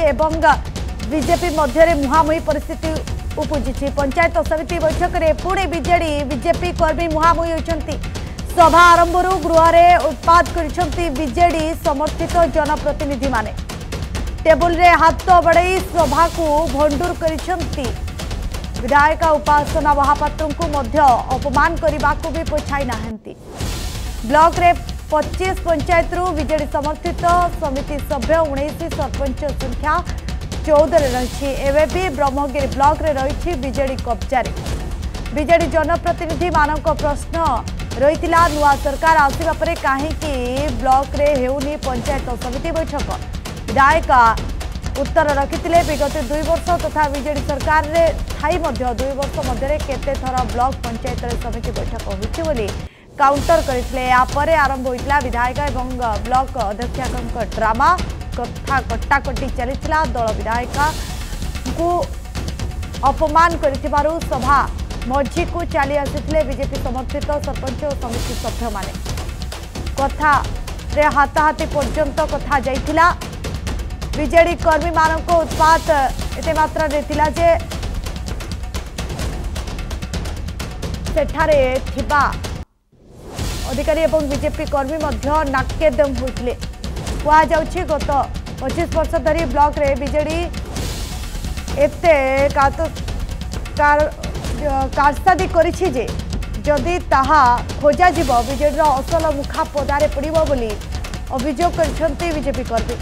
एवं बीजेपी मध्य मुहांमुही परिस्थिति उपजी। पंचायत समिति बैठक में पुणे बीजेडी बीजेपी कर्मी मुहांमुही होती। सभा आरंभ गृह में उत्पाद कर बीजेडी समर्थित जनप्रतिनिधि माने टेबुल रे हाथ बढ़ाई सभा को भंडूर कर विधायिका उपासना महापात्र को मध्य अपमान करने को भी पोछाई नाहंती। ब्लॉक रे 25 पंचायत रु बीजेडी समर्थित समिति सभ्य 19 सरपंच संख्या 14 रही। एवं भी ब्रह्मगिरी ब्लॉक रे रही बीजेडी कब्जा। बीजेडी जनप्रतिनिधि मानक प्रश्न रही नुआ सरकार आसवा पर कहीं ब्लॉक रे हेउनी पंचायत समिति बैठक। विधायिका उत्तर रखिते विगत 2 वर्ष तथा बीजेडी सरकार रे थाई 2 वर्ष मध्य केते थर ब्लॉक पंचायत समिति बैठक होती काउंटर करते। आरंभ होता विधायिका एवं ब्लॉक अध्यक्ष ड्रामा कथा कटाकटी चली दल विधायिका को अपमान कर सभा मझी को चली आसी बीजेपी समर्थित सरपंच और समिति सभ्य माने कथा रे हाथाहाथी पर्यंत कथा जाइथिला। बीजेडी कर्मी मानक उत्पात एते मात्रा देथिला जे सेठारे थिबा अधिकारी एवं बीजेपी कर्मी मध्य नाकेदम होइथिले। कुआ जाउछि गत 25 वर्ष धरी ब्लॉक रे बीजेडी एते कारसादी करिछि जे जदि ताहा खोजा जीव बीजेडी असल मुखा पदारे पड़िबो बोली अभियोग करछन्ती बीजेपी कर्मी।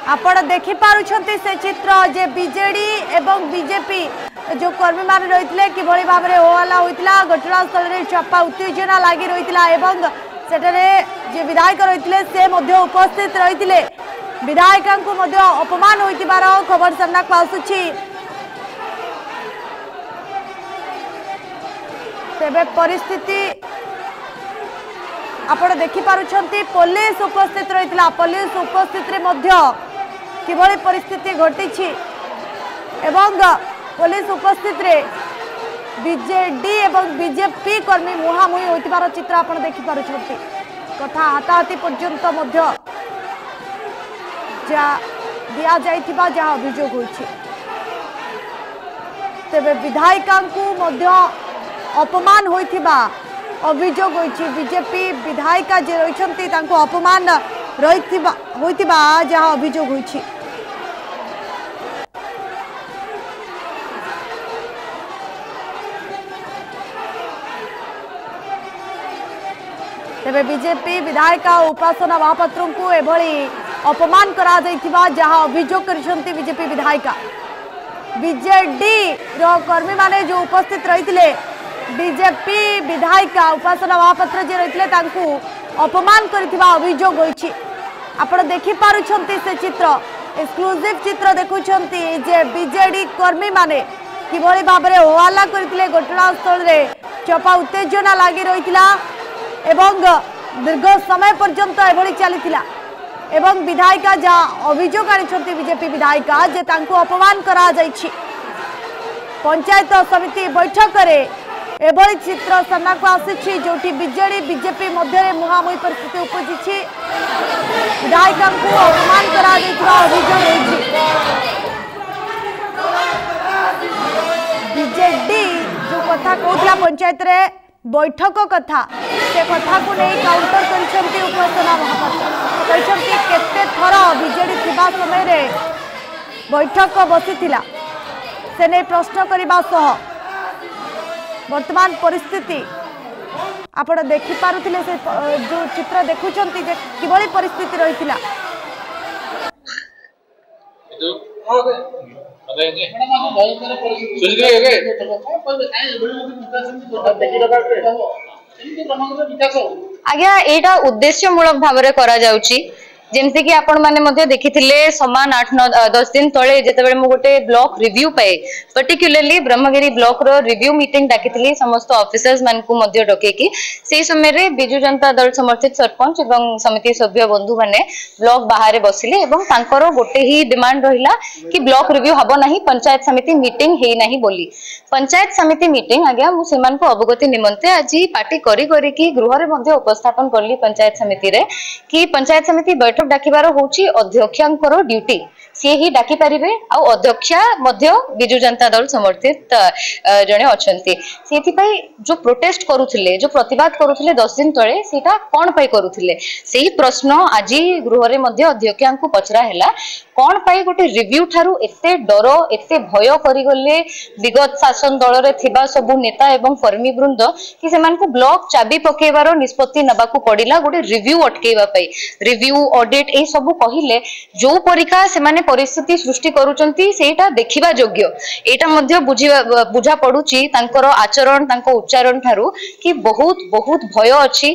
आपण देखि पारुछंती से चित्र जे बीजेडी एवं बीजेपी जो कर्मी मान रही कि भाव में होहल्ला होता घटनास्थल में चपा उत्तेजना लगी रही एवं सेठे जे विधायक रही से उपस्थित रही विधायिका को अपमान होइतिबार खबर सामना को आसुछि। तेबे परिस्थिति आपण देखि पारुछंती पुलिस उपस्थित रही पुलिस उपस्थित रे मध्य किभली परिस्थिति घटी एवं पुलिस उपस्थित रे बीजेडी एवं बीजेपी कर्मी मुहांमुही होइतिबार चित्र आपण देखि पारुछंती। कथा हाथाहाथी पर्यंत मध्य जा दिया जाइथिबा जा अभियोग होइछि। तेबे विधायिका को मध्य अपमान होइथिबा अभियोग होइछि। बीजेपी विधायिका जे रहिछंती तांको अपमान रहिथिबा होइथिबा जा अभियोग होइछि। तेबे बीजेपी विधायिका उपासना महापात्र को एभली अपमान करा जाइथिबा जहां अभियोग करछंती बीजेपी विधायिका। बीजेडी रो कर्मी माने जो उपस्थित रहिथिले बीजेपी विधायिका उपासना महापात्र जे रहिथिले तांकू अपमान करथिबा अभियोग होइछि। आपण देखि पारुछंती से चित्र एक्सक्लूसिव चित्र देखुछंती जे बीजेडी कर्मी माने किभली भाबरे होहल्ला करथिले घटनास्थल रे चपा उत्तेजना लागि रहिथिला एवं दीर्घ समय पर्यंत एभली चलीथिला एवं विधायिका जा अभियोग आनिछंती बीजेपी विधायिका जे तांको अपमान करा जाइछि। पंचायत समिति बैठक रे एभली चित्र सामना को आसिछि जोठी बीजेडी बीजेपी मध्य मुहांमुही परिस्थिति उपजिछि। विधायिका को अपमान करा जाइथिबा अभियोग होइछि। बीजेडी जो कथा कहला पंचायत रे बैठक कथा से कथा को नहीं काउंटर करछंती उपासना महापात्र कहछंती केते थर बीजेडी थिबा समय रे बैठक बसिथिला से नहीं प्रश्न करबा सह वर्तमान परिस्थिति आपण देखि पारुथिले से जो चित्र देखुचंती जे किबळी परिस्थिति रहितिला आज्ञा एटा उद्देश्यमूलक भाव में करा जाउची जेमती कि आपण माने मध्ये देखिथिले समान 8-10 दिन तळे जेतेबेले मु गोटे ब्लॉक रिव्यू पाए पर्टिकुलरली ब्रह्मगिरी ब्लॉक रो रिव्यू मीटिंग डाकिथिली समस्त ऑफिसर्स मान को मध्ये डके कि सेही समय रे बिजु जनता दल समर्थित सरपंच एवं समिति सभ्य बंधु माने ब्लॉक बाहर बसिले एवं तांकर गोटे ही डिमांड रहिला कि ब्लॉक रिव्यू हबो नाही पंचायत समिति मीटिंग हेई नाही बोली पंचायत समिति मीटिंग आज्ञा मु सेमान को अवगति निमंते आज पार्टी करी करी कि गृह रे मध्ये उपस्थापन करली पंचायत समिति रे कि पंचायत समिति बैठक डाकिबार होची अध्यक्षांकर ड्यूटी सी ही डाकी पारिबे आ अध्यक्षा मध्य बिजु जनता दल समर्थित जणे अछंती सेथि पई जो प्रोटेस्ट करूथिले जो प्रतिवाद करूथिले 10 दिन तळे सेटा कोन पई करूथिले सेही प्रश्न आज गृह रे मध्य अध्यक्षांकु पचरा हैला कोन पई गोटे रिव्यू थारु एते डर एते भय करि गले विगत शासन दल रे थिबा सब नेता एवं कर्मी वृंद कि सेमान को ब्लॉक चाबी पकेबारो निष्पत्ति नबाकू पडिला गोटे रिव्यू अटकेबा पई रिव्यू ऑडिट ए सब कहिले जो परिका से माने परिस्थिति सृष्टि करूचंती सेटा देखिबा योग्य एटा मध्ये बुझा पडुची तांकर आचरण तांको उच्चारण थारु कि बहुत बहुत भय अछि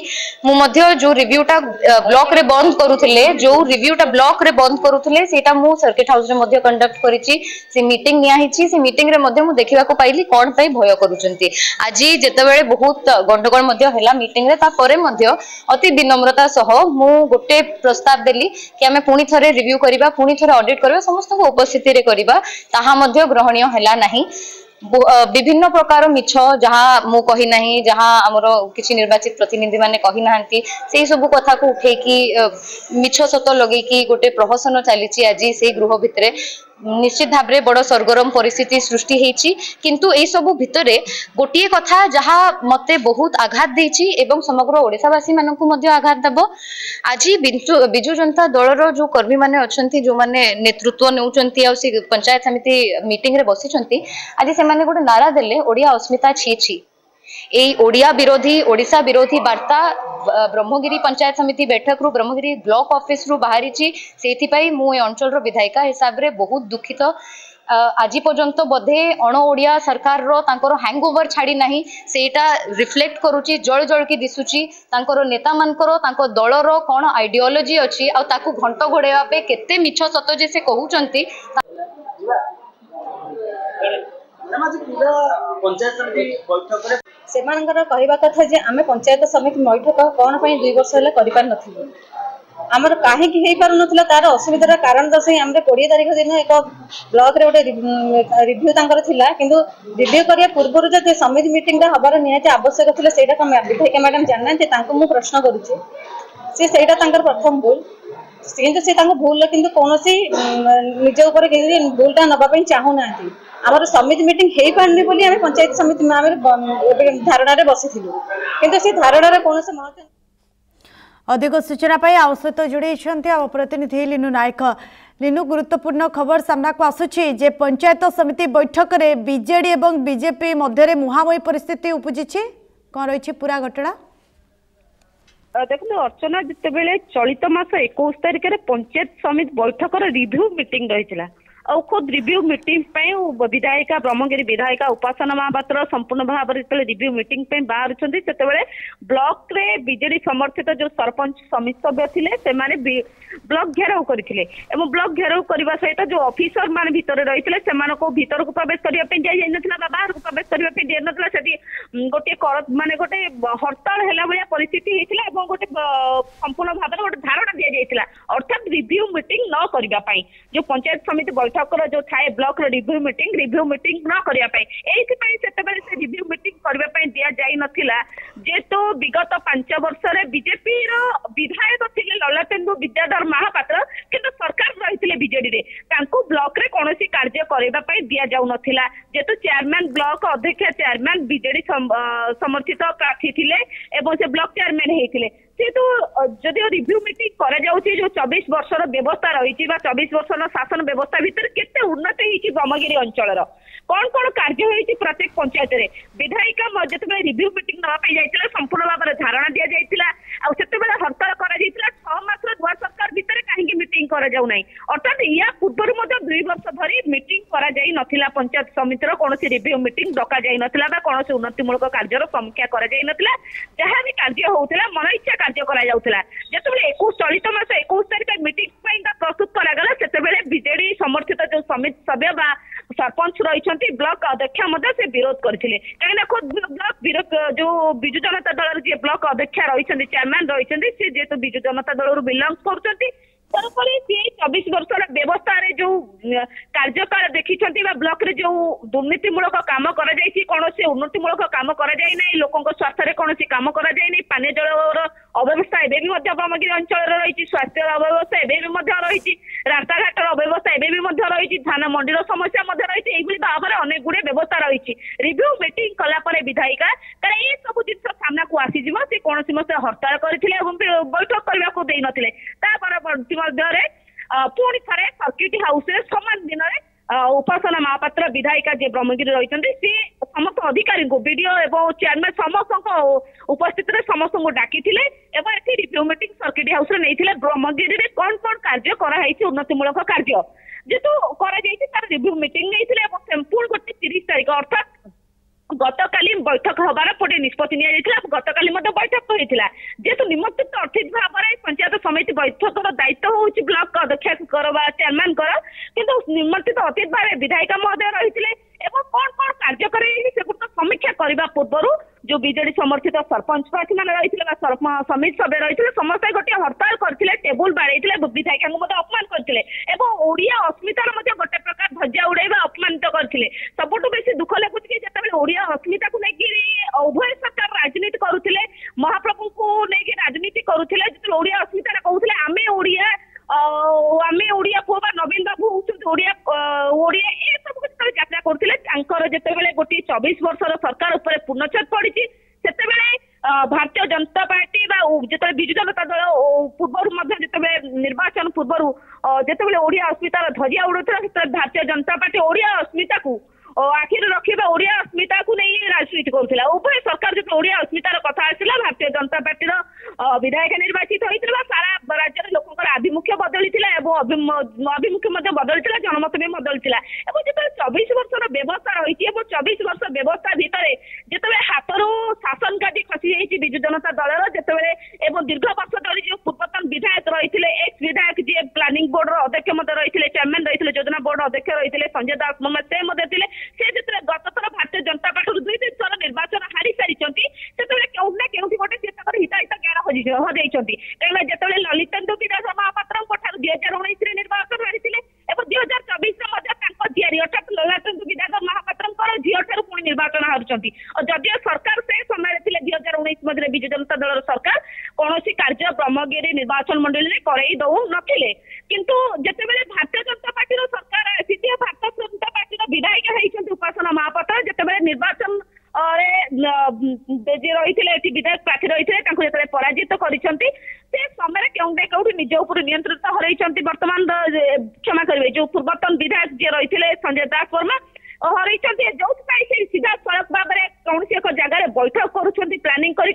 मु मध्ये जो रिव्यूटा ब्लॉक रे बंद करूथिले जो रिव्यूटा ब्लॉक रे बंद करूथिले सेटा मु सर्किट हाउस रे मध्ये कंडक्ट करिछि से मीटिंग निया हिछि से मीटिंग रे मध्ये मु देखिबा को पाइली कोन पई भय करूचंती आज जेतेबेले बहुत गंडगोल मध्ये हैला मीटिंग रे ता परे मध्ये अति विनम्रता सह मु गोटे प्रस्ताव देली कि आमे पुनी थरे रिव्यू करिबा पुनी थरे ऑडिट करिबा समस्त को उपस्थिति रे करिबा ताहा मध्ये ग्रहणीय हैला नाही विभिन्न प्रकार मिछ जहाँ मु कही नाही जहाँ हमरो किछि निर्वाचित प्रतिनिधि माने कही नाहंती सेही सब कथा को उठे कि मिछ सत लगे कि गोटे प्रहसन चलीची आज से गृह भितरे निश्चित भाव में बड़ सरगरम परिस्थिति सृष्टि हेची किंतु ए सब भितरे गोटिए कथा जहाँ मते बहुत आघात देछि एवं समग्र ओडिसावासी मानकु मध्ये आघात देबो आज बिजु जनता दलर जो कर्मी माने अछंती जो माने नेतृत्व नेउचंती आ से पंचायत समिति मीटिंग रे बसिचंती आज से माने गोटे नारा देले ओडिया अस्मिता छी छी एई ओडिया विरोधी ओडिशा विरोधी वार्ता ब्रह्मगिरी पंचायत समिति बैठक रु ब्रह्मगिरी ब्लॉक ऑफिस रु बाहरी सेथि पई मु ए अंचल रो विधायिका हिसाब रे बहुत दुखित आज पर्यंत बोधे अण ओडिया सरकार रो तांकर हैंगओवर छाड़ी नाही सेटा रिफ्लेक्ट करूची जळ जळ की दिसुची तांकर नेता मानकर तांको दल रो कोन आइडियोलॉजी अछि आ ताकू घंट घोड़ेवा पे केते मिछ सत जे से कहउचंती पंचायत समिति बैठक रे सेमानकर कहवा कथा जे आमे पंचायत समिति बैठक कौन पर 2 वर्ष है कर पार नथिलु आमर काहे कि हे पार नथिला तार असुविधार कारण दर्शाई आमरे 20 तारिख दिन एक ब्लॉक रे गोटे रिव्यू तांकर थिला किंतु रिव्यू करिया पूर्व जे समिति मीटिंग हबार निहाती आवश्यक थिला सेटा को विधायिका मैडम जानना जे तांको मु प्रश्न करूची से सेटा तांकर प्रथम भूल किंतु से तांको भूल किंतु कोनोसी निज ऊपर भूलटा नबा पई चाहू नांती आमर समिति मीटिंग हे पारनी बोली आमे पंचायत समिति में धारणा रे बसिथिलु किंतु से धारणा रे कोनोसी महत्व अधिक सूचना पाई आउ सहित जोड़ी प्रतिनिधि लिनु नायक लिनु गुरुत्वपूर्ण खबर सामना को आसुची जे पंचायत समिति बैठक रे बीजेडी एवं बीजेपी मध्य मुहांमुही परिस्थिति उपजी कौन रही पूरा घटना देखो अर्चना जितेबले चलित मास 21 तारिख में पंचायत समिति बैठक रिव्यू मीटिंग रही और खुद रिव्यू मीटिंग विधायिका ब्रह्मगिरी विधायिका उपासना महापात्र संपूर्ण भाव में रिव्यू मीटिंग बाहर से ब्लॉक रे बीजेडी समर्थित जो सरपंच समिति सभ्य थे से ब्लॉक घेराव करते ब्लॉक घेराव करने सहित जो ऑफिसर मान भितर रही भीतर को प्रवेश करने दिया बाहर को प्रवेश करने दिया से गोटे माने गोटे हड़ताल है भाया परिस्थिति होता गोटे संपूर्ण भाव में गोटे धारणा दि जाता अर्थात रिव्यू मीटिंग न करने जो पंचायत समिति बैठक जो थाए ब्लॉक रिव्यू मीटिंग न करने से रिव्यू मीटिंग करने दि जाई नथिला जेतु विगत 5 वर्ष बीजेपी विधायक थे ललाटेन्दु विद्याधर महापात्र किंतु सरकार रही बीजेडी रे ब्लॉक रे कौन कार्य करने दि जाऊ नथिला जेतु चेयरमैन ब्लॉक अध्यक्ष चेयरमैन बीजेडी समर्थित प्रार्थी थिले एवं से ब्लॉक चेयरमैन हेतिले सेतु जदि रिव्यू मीटिंग करा जाउची जो 24 वर्षर व्यवस्था रही 24 वर्षर शासन व्यवस्था भितर केते उन्नति होईची ब्रह्मगिरी अंचल कौन कौन कार्य होईची प्रत्येक पंचायत रे विधायिका जते रिव्यू मीटिंग नवा पाई जाइतिला संपूर्ण भाव में धारणा दिया जाइतिला आ सेते बेला हड़ताल करा जाइतिला 6 मास दुआ सरकार भितर काहेकि मीटिंग करा जाउ नै अर्थात या पूर्व मध्य 2 वर्ष धरी मीटिंग करा जाई नथिला पंचायत समितिर कोनोसी रिव्यू मीटिंग डका जाई नथिला बा कोनोसी उन्नतिमूलक कार्यर समीक्षा करा जाई नथिला जहां भी कार्य होउथिला मन इच्छा कार्य करा जाउथिला जेतेबेले 21 चलित मास 21 तारिख मीटिंग पई प्रस्तुत करा गला सेतेबेले बीजेडी समर्थित जो समिति सभ्य बा सरपंच रही ब्लॉक अध्यक्ष से विरोध करते कहीं खुद ब्लॉक विरोध जो विजु जनता दल जी ब्लॉक अध्यक्ष रही चेयरमैन रही जेहेतु विजु जनता दल बिलंग कर तेणुकरी सी 24 वर्षर व्यवस्था जो कार्यकाल देखी ब्लॉक रे जो दुर्नीतिमूलक काम कौन उन्नतिमूलक काम लोकों स्वार्थ में कौन काम पानी जल अव्यवस्था एवं ब्रह्मगिरी अंचल रही स्वास्थ्य अव्यवस्था एवं रही रास्ताघाटर अव्यवस्था एवं रही धान मंडीर समस्या रही भाव में अनेक गुड़े व्यवस्था रही रिव्यू मीटिंग कलापर विधायिका कारण ये सब जिन सामना को आसीज से कौन हड़ताल करते बैठक करने को दे नथिले पुणी थे सर्किट हाउस समान दिन में उपासना महापात्र विधायिका जे ब्रह्मगिरी रही सी समस्त अधिकारी को वीडियो एवं चेयरमैन समस्त उपस्थित समस्त को डाकी रिव्यू मीटिंग सर्किट हाउस नहीं ब्रह्मगिरी में कौन कौन कार्य कराई उन्नतिमूलक कार्य जेतु कर रिव्यू मीटिंग नहीं पुणी गोटे 30 तारिख अर्थात गतकाली बैठक हबार गोटे निष्पत्ति गतकाली बैठक होता जेहेतु निमंत्रित अर्थित भाव में पंचायत समिति बैठक दायित्व हूँ ब्लॉक अध्यक्ष चेयरमैन किंतु निमंत्रित अतिथि भाव विधायिका महोदय रही कौन कौन कार्य कर समीक्षा करने पूर्व जो बीजेडी समर्थित सरपंच प्रार्थी मैंने रही समिति सभ्य रही समस्त गोटे हड़ताल करते टेबुल बाड़े विधायिका अपमान करते ओडिया अस्मितार गोटे प्रकार ध्वजा उड़ाइबा अपमानित करते सबुठ बेसी दुख लगुच कि ओडिया अस्मिता को लेकिन उभय सरकार राजनीति करुले महाप्रभु को लेकिन राजनीति करुले जो ओडिया अस्मिता कहते आमे ओडिया आमे ओडिया पुआ बा नवीन बाबू होउछन ओडिया ए सब कुछ यात्रा करते जितेबाला गोटे 24 वर्षर सरकार उपर पूर्णछेद पड़ी भारतीय जनता पार्टी जो विजु जनता दल पूर्व जिते निर्वाचन पूर्व जिते ओडिया अस्मितार ध्वजा उड़ुता भारतीय जनता पार्टी ओडिया अस्मिता को आखिर रखा ओडिया अस्मिता को नहीं राजनीति करुला उभय सरकार जो ओडिया अस्मितार कथा आसला भारतीय जनता पार्टी विधायक निर्वाचित होता सारा राज्य लोक आभिमुख्य बदली अभिमुख्य बदली जनमत भी बदली जो 24 वर्षर व्यवस्था रही 24 वर्ष व्यवस्था भितर जिते हाथरू शासन काटी खसी जाइए विजु जनता दल जिते दीर्घ वर्ष धरी जो पूर्वतन विधायक रही एक्स विधायक जी प्लानिंग बोर्ड अध्यक्ष रही चेयरमैन रही योजना बोर्ड अध्यक्ष रही संजय दास महोदय से जिते गत थर भारतीय जनता पार्टी 2-3 थर निर्वाचन हारी सारी गोटे हिताहित ज्ञान हजाई कहीं जिते ललितेन्दु विधायक महापात्र 2019 निर्वाचन हारी 2024 झीरी अर्थात ललितेन्दु विधायक महापात्र झील ठार पुणी निर्वाचन हारुंट जदिव सरकार से समय 2019 मध्य विजु जनता दल सरकार कौन कार्य ब्रह्मगिरी निर्वाचन मंडल में करई दौ नथिले किंतु जितेबाला भारतीय जनता पार्टी सरकार आसी भारतीय जनता पार्टी विधायिका होती उपासना महापात्र जितेबाला निर्वाचन रही विधायक प्रार्थी रही जो पराजित कर समय कौटी निज उपर नियंत्रित हरई बर्तमान क्षमा करेंगे जो पूर्वतन विधायक जी रही संजय दास वर्मा हरई जो सीधा सड़क भाव में कौन एक जगह बैठक करुँच प्लानिंग कर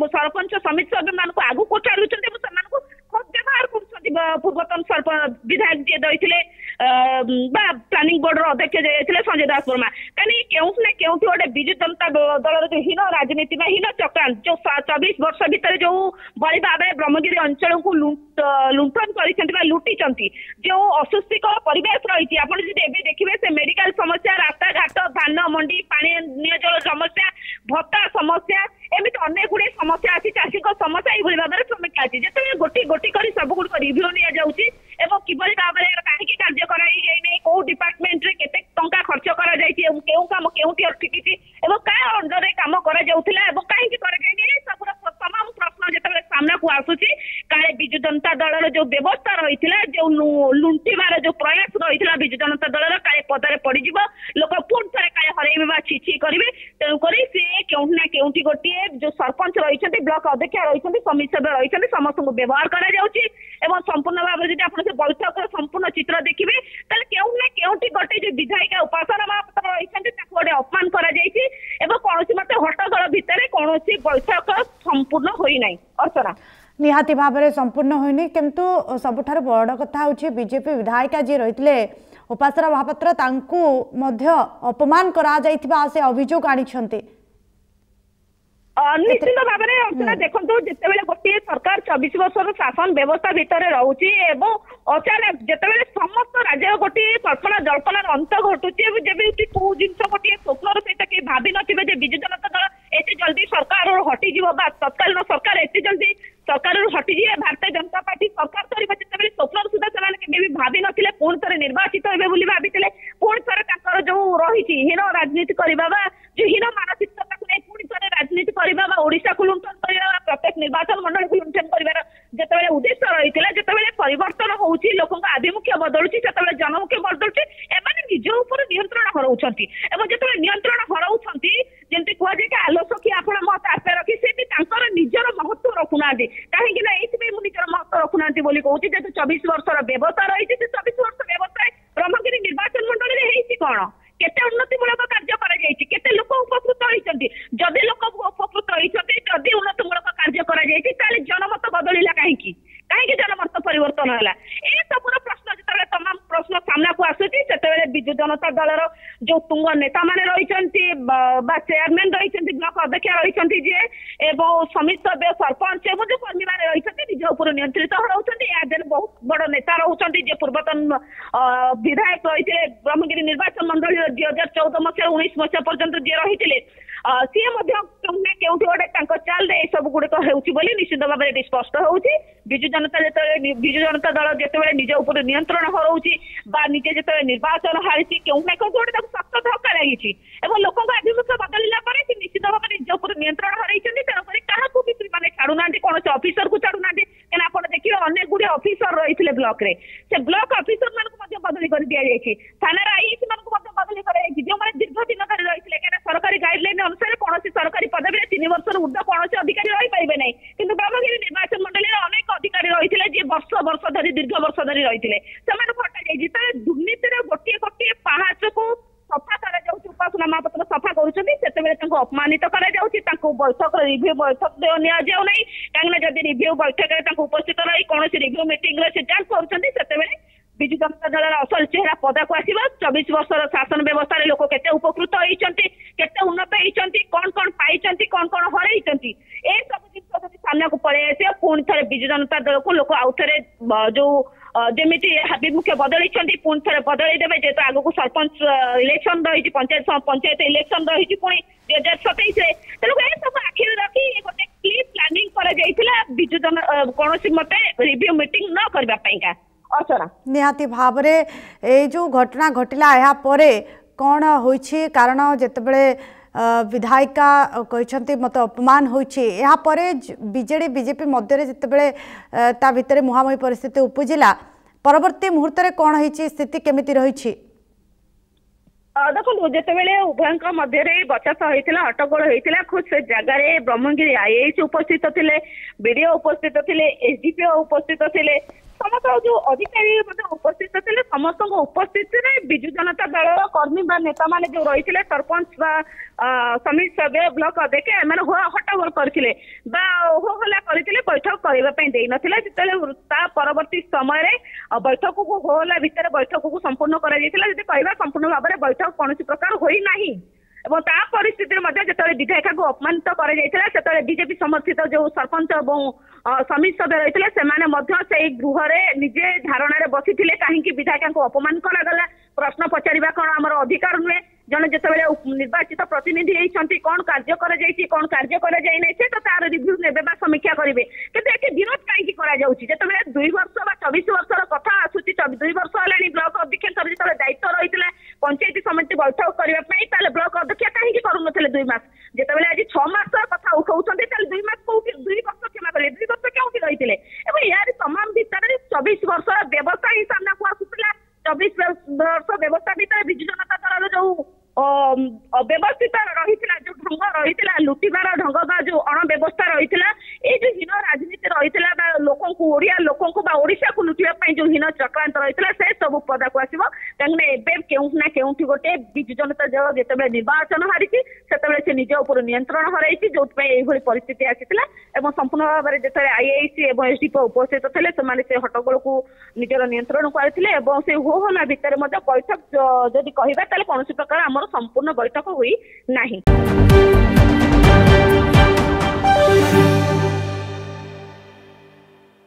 सरपंच समिति सभ्य मान आगू को छाड़ुंट खुद व्यवहार कर पूर्वतन विधायक जी रही प्लानिंग बोर्ड अध्यक्ष संजय दास वर्मा कहीं क्यों गोटे विजु जनता दल जो हीन राजनीति में हीन चक्रांत जो 24 वर्ष भितर जो बड़ी भाव ब्रह्मगिरी अंचल को लुंठन कर लुटी जो असुस्थिकर परिवेश रही आप देखिए से मेडिकल समस्या रास्ता घाट धान मंडी पानी जल समस्या भत्ता समस्या एमती अनेक गुड़े समस्या अच्छी चाषी समस्या ये भाव में समीक्षा अच्छी जिते गोटी गोटी कर सब गुड़ रिव्यू नि किभली भाव में कहीं कार्य कराई कौ डिपार्टमेंट रे केते टंका खर्च करा जायछि केउ काम केउटी अटकिछि एवं का अंडर रे काम करा जाउथिला एवं काहे कि करा जायनि सब तमाम प्रश्न जेते सामना को आसुछि काले बिजु जनता दल जो व्यवस्था रही जो लुंटिबार जो प्रयास रही बिजु जनता दल काले पदारे पड़ लोक पुणी थे काले हरइबे छी करेंगे तेणुक सी केउठी ना केउठी गोटे जो सरपंच रही ब्लॉक अध्यक्ष रही समिति सभ्य रही समस्त व्यवहार करा संपूर्ण भाव में आप बैठक संपूर्ण चित्र देखिए केउठी ना केउठी गोटे जो विधायिका उपासना महापात्र रही गोटे अपमान करा कौन मत हट्टगोल भितर कौन बैठक संपूर्ण होना अर्चना निहाती भाव में संपूर्ण होनी किंतु सबुठार बड़ कथा हूँ बीजेपी विधायिका जी रही उपासना महापात्र तांकु मध्य अपमान करा जाइथिबा से अभियोग आनिछन्ते निश्चित भाव में अर्चना देखो जिते गोटे सरकार 24 वर्ष शासन व्यवस्था भितर रोचे अचानक जिते समस्त राज्य गोटे कल्पना जल्पनार अंत घटुची जब कौ जिन गोटे स्वप्न सहित कहीं भावी नथिबे बिजु जनता दल एते जल्दी सरकार हटिज तत्कालीन सरकार एते जल्दी सरकार हटिजे भारतीय जनता पार्टी सरकार करवा जिते स्वप्न सुधा से भावी नथिले पुणी थे निर्वाचित हे बोली भावी पुणी थे जो रही हीन राजनीति करवा जो हीन मानसिकता को नहीं पुणी थे राजनीति करवा ओडिशा को लुंठन करवा प्रत्येक निर्वाचन मंडल को लुंठन कर जिते उद्देश्य रही जिते परिवर्तन होउची लोक आभिमुख्य बदलुची से जनमुख्य बदलुची एमाने निज ऊपर नियंत्रण हराउछंती एवं जिते नियंत्रण हराउछंती जेंति कुआ जे कि आलोचक आपण मत आपे रखी से निजर महत्व रखुना कहीं मु निजर महत्व रखुना बोली कहूँ जेहेतु 24 वर्षर व्यवस्था रही 24 वर्ष व्यवस्था ब्रह्मगिरी निर्वाचन मंडल में कौन केते उन्नतिमूलक कार्य केते लोक उपकृत होती जदि लोक उपकृत होती जदि उन्नतिमूलक कार्य कर जनमत बदलिला कहीं जनमत परिवर्तन है ये सब प्रश्न जो तमाम प्रश्न सामना को आसूची से बिजु जनता दल जो तुंग नेता माने रही चेयरमैन रही ब्लॉक अध्यक्ष रही जी समिति सभ्य सरपंच एवं जो कर्मी मैंने रही निज उपर नियंत्रित होती बहुत बड़ नेता रोचे जे पूर्वतन विधायक रही ब्रह्मगिरी निर्वाचन मंडल 2014 मसीह 19 मसीहा पर्यंत जी रही सी गोटे चाल सब गुड़िक होली निश्चित भाव में स्पष्ट होची बिजु जनता दल जिते निज उपर नियंत्रण हराउची निजे जिते निर्वाचन हारी क्यों गोटे सख्त धक्का लगी लोक आभिमुख्य बदलिला निश्चित भाव में निज उपर नियंत्रण हर तेणुक क्या भी छाड़ूना कौन से अफिसर को छाड़ूना क्या आप देखिए अनेक गुड़े अफिसर रही ब्लॉक रे से ब्लॉक अफिसर मान बदली कर दि जाए थाना आईएस मान बदली कर जो मैंने दीर्घ दिन धरी रही है सरकारी गाइडलाइन अनुसार कौन सरकारी पदवी 3 वर्ष ऊर्ध कौन अधिकारी रही पारे ना कि ब्रह्मगिरी निर्वाचन मंडल में अनेक अधिकारी रही जी वर्ष वर्ष धरी दीर्घ वर्ष धरी रही हटा दुर्नीति गोटे गोटे पहाच को सफा कर उपासना महापात्र सफा कर अपमानित कर बैठक रिव्यू बैठक निना कहीं जब रिव्यू बैठक उपस्थित रही कौन रिव्यू मीटिंग से जांच कर बिजु जनता दल असल चेहरा पदा को आसवा 24 वर्षर शासन व्यवस्था लोक केते उपकृत होती केते उन्नत होती कौन कौन पाई कौन कौन हरई ए सब जिन सामना को पड़े आसे पुणी थे बिजु जनता दल को लोक आउ थे जो जमी आभिमुख्य बदली पुणी थे बदल देवे जेहेतु आग को सरपंच इलेक्शन रही पंचायत इलेक्शन रही पुणी 2027 तेणु सब आखिर रखी गोटे क्लीन प्लानिंग कर बिजु जन कौन मत रिव्यू मीटिंग न करने निहाती भाव में जो घटना घटिला या परे कौन होइछि कारण जेतेबेले विधायिका कहते मत अपमान होइछि या परे बीजेडी बीजेपी मध्य जेतेबेले ता भितरे मुहांमुही परिस्थिति उपजिला परवर्ती मुहूर्त रे कौन होइछि स्थिति केमिति रहिछि देखो जिते उभय मध्य बचत होता हट्टगोल होता खुद से जगार ब्रह्मगिरी आईएएस उपस्थित थे बीडीओ उपस्थित थे एसडीपीओ उपस्थित थे समस्त जो अधिकारी उपस्थित थे समस्त उपस्थित बिजु जनता दल कर्मी नेता माने जो रही सरपंच समिति सभ्य ब्लॉक अध्यक्ष एम हट्टगोल करते होहल्ला करते बैठक करने ना परवर्ती समय बैठक को होहल्ला भितर बैठक को संपूर्ण कर संपूर्ण भाव में बैठक कौन प्रकार होना परिस्थिति जो विधायिका को अपमानित कर बीजेपी समर्थित जो सरपंच और समिति सभ्य रही से गृह निजे धारणा बसी कहीं विधायिका को अपमान करागला प्रश्न पचारिबा कौन आमर अधिकार नुहे जन जिते निर्वाचित प्रतिनिधि होती कौन कार्य कौन कार्य से तो तार रिव्यू ने समीक्षा करेंगे कि विरोध कहीं जिते 2 वर्ष 24 वर्षर कथा आसूची 2 वर्ष है ब्लॉक अध्यक्ष जो दायित्व रही पंचायत समिति बैठक करने ब्लॉक अध्यक्ष कहीं करूनते 2 मास जिते आज 6 मास कथा उठाऊँ 2 मास 2 वर्ष क्षमा करेंगे 2 वर्ष क्यों रही ये जो हीन राजनीति रही लोक ओडिया लोक ओडिशा को लुटिया जो हीन चक्रांत रही से सब पदा को आसो कहीं केउना केउठी गोटे विजु जनता दल जिते निर्वाचन हारी से निज उपर नियंत्रण हरई जो परिस्थिति आसीला संपूर्ण भाव में जो आईआईसी और एसडीपो उपस्थित थे से हट्टगोल को निजर नियंत्रण करते हो हल्ला भितर बैठक जदि कहवा कौन प्रकार आमर संपूर्ण बैठक हुई नहीं।